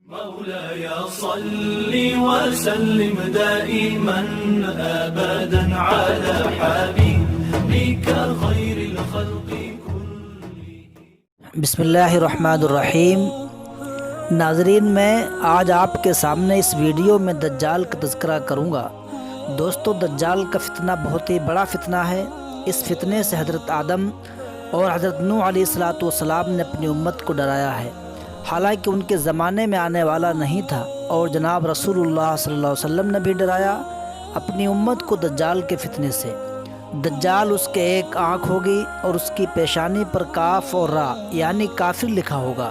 مولاي صل وسلم دائما أبدا على حبيبك خير الخلق كلهم. بسم اللہ الرحمن الرحیم. ناظرین، میں آج آپ کے سامنے اس ویڈیو میں دجال کا تذکرہ کروں گا. دوستو، دجال کا فتنہ بہت ہی بڑا فتنہ ہے. اس فتنے سے حضرت آدم اور حضرت نوح علیہ السلام نے اپنی امت کو ڈرایا ہے. حالانکہ ان کے زمانے میں آنے والا نہیں تھا، اور جناب رسول اللہ صلی اللہ علیہ وسلم نے بھی ڈرایا اپنی امت کو دجال کے فتنے سے. دجال، اس کے ایک آنکھ ہوگی اور اس کی پیشانی پر کاف اور را یعنی کافر لکھا ہوگا.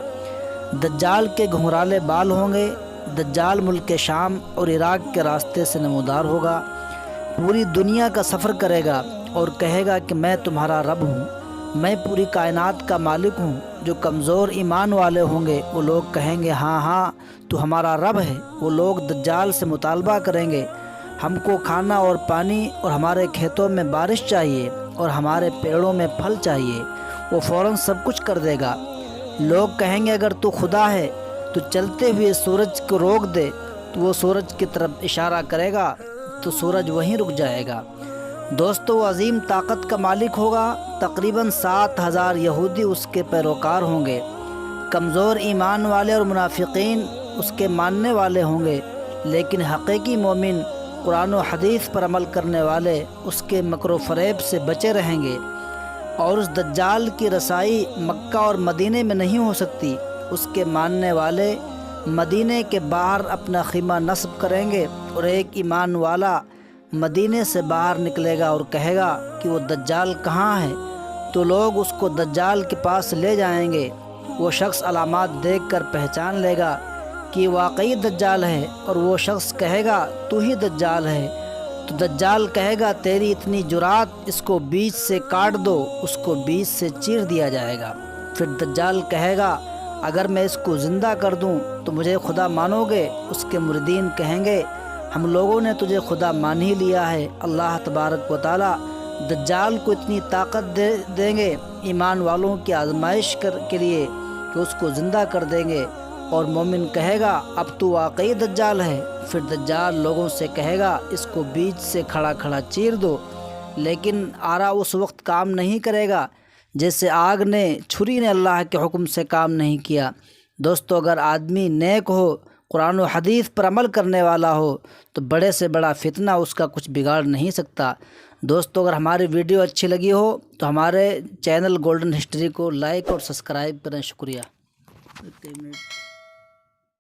دجال کے گھنگرالے بال ہوں گے. دجال ملک شام اور عراق کے راستے سے نمودار ہوگا. پوری دنیا کا سفر کرے گا اور کہے گا کہ میں تمہارا رب ہوں، میں پوری کائنات کا مالک ہوں. جو کمزور ایمان والے ہوں گے وہ لوگ کہیں گے ہاں ہاں تو ہمارا رب ہے. وہ لوگ دجال سے مطالبہ کریں گے، ہم کو کھانا اور پانی اور ہمارے کھیتوں میں بارش چاہیے اور ہمارے پیڑوں میں پھل چاہیے. وہ فوراً سب کچھ کر دے گا. لوگ کہیں گے اگر تو خدا ہے تو چلتے ہوئے سورج کو روک دے. تو وہ سورج کی طرف اشارہ کرے گا تو سورج وہیں رک جائے گا. دوستو، وہ عظیم طاقت کا مالک ہوگا. تقریباً 7,000 یہودی اس کے پیروکار ہوں گے. کمزور ایمان والے اور منافقین اس کے ماننے والے ہوں گے، لیکن حقیقی مومن قرآن و حدیث پر عمل کرنے والے اس کے مکر و فریب سے بچے رہیں گے. اور اس دجال کی رسائی مکہ اور مدینے میں نہیں ہو سکتی. اس کے ماننے والے مدینے کے باہر اپنا خیمہ نصب کریں گے، اور ایک ایمان والا مدینے سے باہر نکلے گا اور کہے گا کہ وہ دجال کہاں ہے. تو لوگ اس کو دجال کے پاس لے جائیں گے. وہ شخص علامات دیکھ کر پہچان لے گا کہ واقعی دجال ہے، اور وہ شخص کہے گا تو ہی دجال ہے. تو دجال کہے گا تیری اتنی جرات، اس کو بیچ سے کاٹ دو. اس کو بیچ سے چیر دیا جائے گا. پھر دجال کہے گا اگر میں اس کو زندہ کر دوں تو مجھے خدا مانو گے؟ اس کے مریدین کہیں گے ہم لوگوں نے تجھے خدا مان ہی لیا ہے. اللہ تبارک و تعالی دجال کو اتنی طاقت دیں گے ایمان والوں کی آزمائش کے لیے کہ اس کو زندہ کر دیں گے. اور مومن کہے گا اب تو واقعی دجال ہے. پھر دجال لوگوں سے کہے گا اس کو بیچ سے کھڑا کھڑا چیر دو. لیکن آرا اس وقت کام نہیں کرے گا جیسے آگ نے، چھری نے اللہ کے حکم سے کام نہیں کیا. دوستو، اگر آدمی نیک ہو، قرآن و حدیث پر عمل کرنے والا ہو، تو بڑے سے بڑا فتنہ اس کا کچھ بگاڑ نہیں سکتا. دوستو، اگر ہماری ویڈیو اچھی لگی ہو تو ہمارے چینل گولڈن ہسٹری کو لائک اور سبسکرائب کریں. شکریہ.